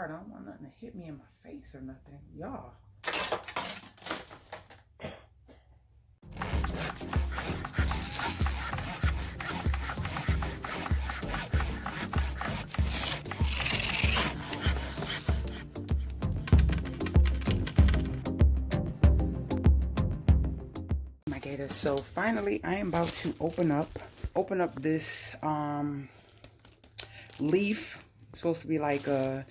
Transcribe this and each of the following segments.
apart. I don't want nothing to hit me in my face or nothing. Y'all. My gators. So finally I am about to open up this leaf. It's supposed to be like a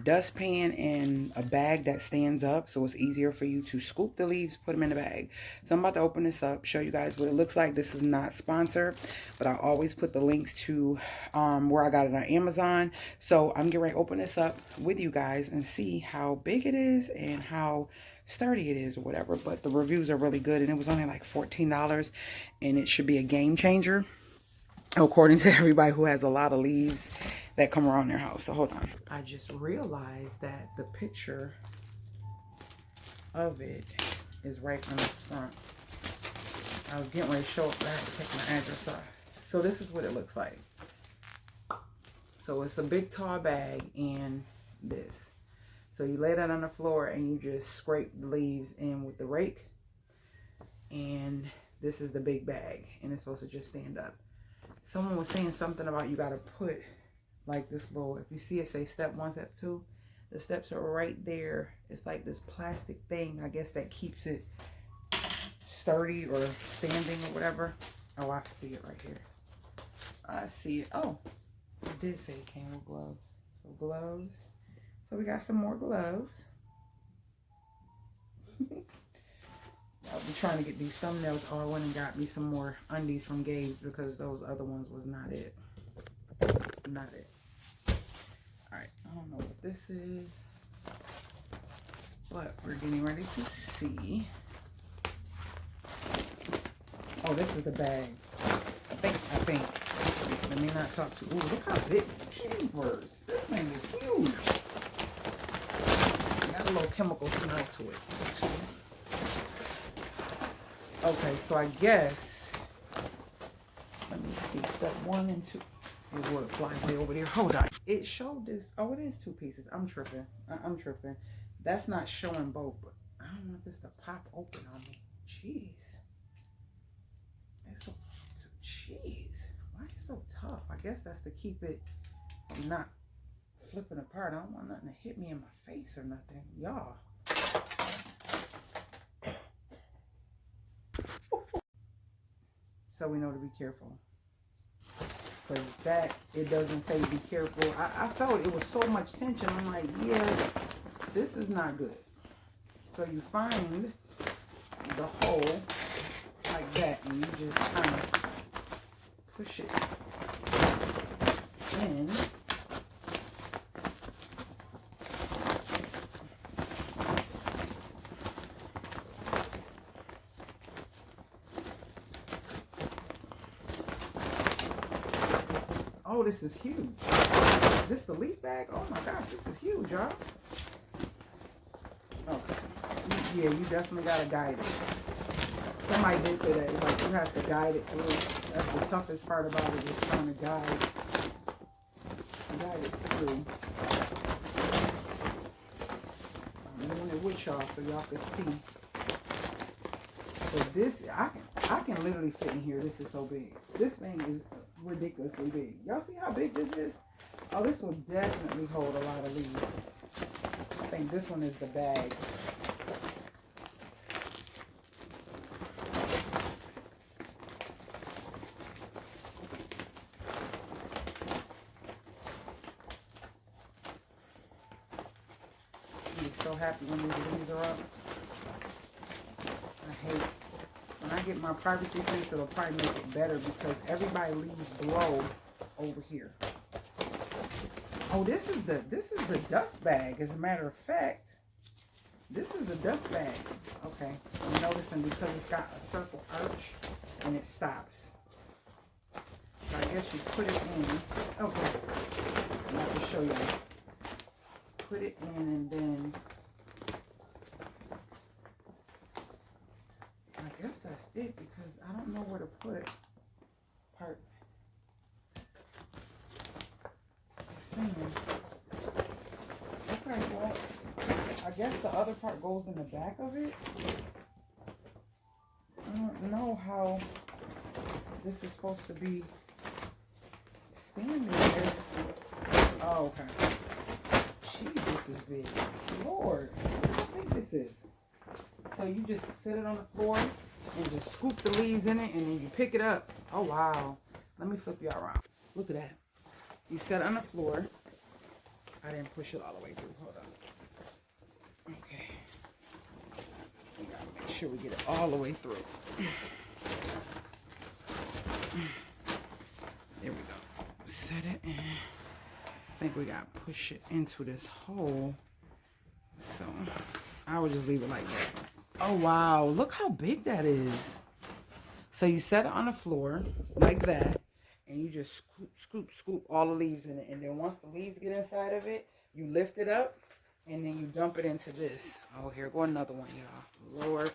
dustpan and a bag that stands up, so it's easier for you to scoop the leaves, put them in the bag. So I'm about to open this up, show you guys what it looks like. This is not sponsored, but I always put the links to where I got it on Amazon. So I'm getting ready to open this up with you guys and see how big it is and how sturdy it is or whatever. But the reviews are really good, and it was only like $14, and it should be a game changer according to everybody who has a lot of leaves that come around their house. So hold on. I just realized that the picture of it is right on the front. I was getting ready to show it, but I had to take my address off. So this is what it looks like. So it's a big tall bag and this. So you lay that on the floor and you just scrape the leaves in with the rake. And this is the big bag, and it's supposed to just stand up. Someone was saying something about you got to put like this little, if you see it say step 1, step 2, the steps are right there. It's like this plastic thing, I guess, that keeps it sturdy or standing or whatever. Oh, I see it right here. I see it. Oh, it did say it came with gloves. So gloves. So we got some more gloves. I'll be trying to get these thumbnails. Oh, I went and got me some more undies from Gabe's because those other ones was not it. Not it. Alright, I don't know what this is, but we're getting ready to see. Oh, this is the bag. I think. Let me not talk too. Ooh, look how big. Jeepers. This thing is huge. Got a little chemical smell to it, too. Okay, so I guess, let me see, step 1 and 2. It would fly way over there. Hold on. It showed this. Oh, it is 2 pieces. I'm tripping. I'm tripping. That's not showing both, but I don't want this to pop open on me. Jeez. It's so jeez. Why is it so tough? I guess that's to keep it from not flipping apart. I don't want nothing to hit me in my face or nothing. Y'all. So we know to be careful. Because that, it doesn't say be careful. I felt it was so much tension. I'm like, yeah, this is not good. So you find the hole like that, and you just kind of push it in. Oh, this is huge. This is the leaf bag? Oh my gosh, this is huge, y'all. Okay. Yeah, you definitely gotta guide it. Somebody did say that. It's like you have to guide it through. That's the toughest part about it, is trying to guide it through. I'm doing it with y'all so y'all can see. So this, I can literally fit in here. This is so big. This thing is ridiculously big. Y'all see how big this is? Oh, this will definitely hold a lot of leaves. I think this one is the bag. I'm so happy when these leaves are up. I hate when I get my privacy fence, it'll probably make it better because everybody leaves blow over here. Oh, this is the dust bag. As a matter of fact, this is the dust bag. Okay, I'm noticing because it's got a circle arch and it stops. So I guess you put it in. Okay, I'm going to show you. Put it in and then I guess that's it because I don't know where to put part. It's saying, I guess the other part goes in the back of it. I don't know how this is supposed to be standing there. Oh, okay. Jeez, this is big. Lord, how big this is. So you just sit it on the floor and just scoop the leaves in it, and then you pick it up. Oh, wow. Let me flip y'all around. Look at that. You set it on the floor. I didn't push it all the way through. Hold on. Okay. We gotta make sure we get it all the way through. There we go. Set it in. I think we gotta push it into this hole. So I would just leave it like that. Oh wow, look how big that is. So you set it on the floor like that, and you just scoop all the leaves in it. And then once the leaves get inside of it, you lift it up, and then you dump it into this. Oh, here go another one, y'all. Lord.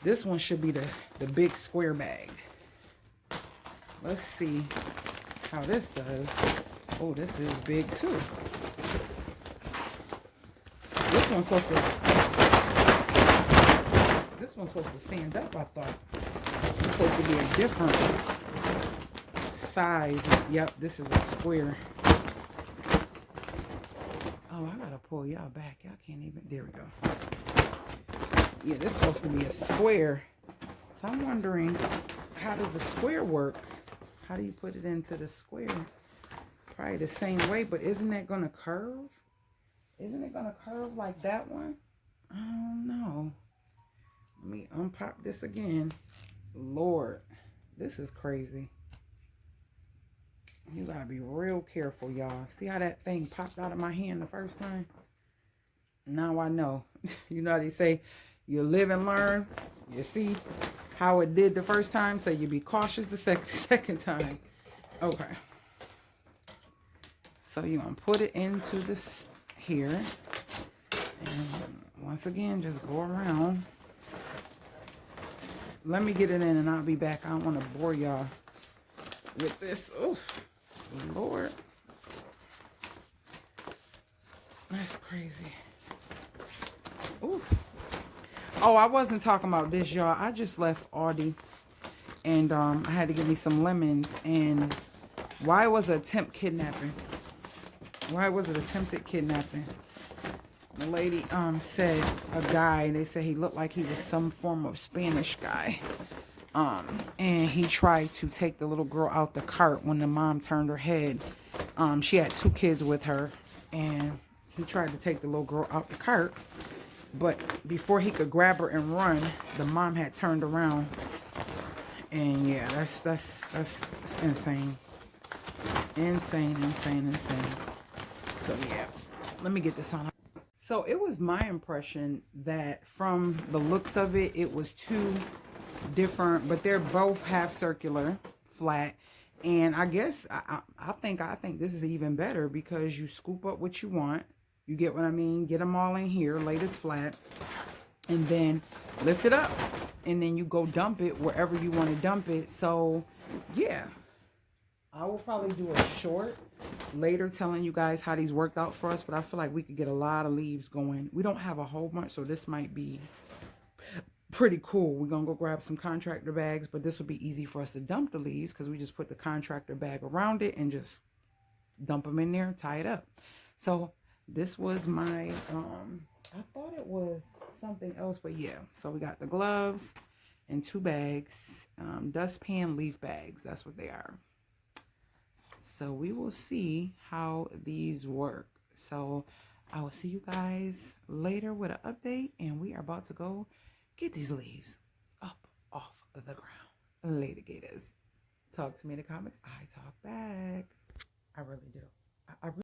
This one should be the big square bag. Let's see how this does. Oh, this is big too. This one's supposed to stand up, I thought. It's supposed to be a different size. Yep, this is a square. Oh, I gotta pull y'all back. Y'all can't even. There we go. Yeah, this is supposed to be a square. So I'm wondering, how does the square work? How do you put it into the square? Probably the same way, but isn't that gonna curve? Isn't it gonna curve like that one? I don't know. Let me unpop this again. Lord, this is crazy. You gotta be real careful, y'all. See how that thing popped out of my hand the first time? Now I know. You know how they say, you live and learn. You see how it did the first time, so you be cautious the second time. Okay. So you're gonna put it into this here. And once again, just go around. Let me get it in and I'll be back. I don't want to bore y'all with this. Oh, Lord. That's crazy. Ooh. Oh, I wasn't talking about this, y'all. I just left Aldi. And I had to get me some lemons. And why was it attempt kidnapping? Why was it attempted kidnapping? The lady said a guy, they said he looked like he was some form of Spanish guy. And he tried to take the little girl out the cart when the mom turned her head. She had 2 kids with her, and he tried to take the little girl out the cart. But before he could grab her and run, the mom had turned around. And yeah, that's insane. Insane. So yeah, let me get this on. So it was my impression that from the looks of it, it was 2 different, but they're both half circular, flat. And I guess I think this is even better because you scoop up what you want. You get what I mean? Get them all in here, lay this flat, and then lift it up, and then you go dump it wherever you want to dump it. So yeah, I will probably do a short later telling you guys how these worked out for us, but I feel like we could get a lot of leaves going. We don't have a whole bunch, so this might be pretty cool. We're gonna go grab some contractor bags, but this will be easy for us to dump the leaves because we just put the contractor bag around it and just dump them in there, tie it up. So this was my I thought it was something else, but yeah. So we got the gloves and 2 bags, dustpan leaf bags. That's what they are. So we will see how these work. So I will see you guys later with an update, and we are about to go get these leaves up off of the ground. Later, gators. Talk to me in the comments. I talk back. I really do. I really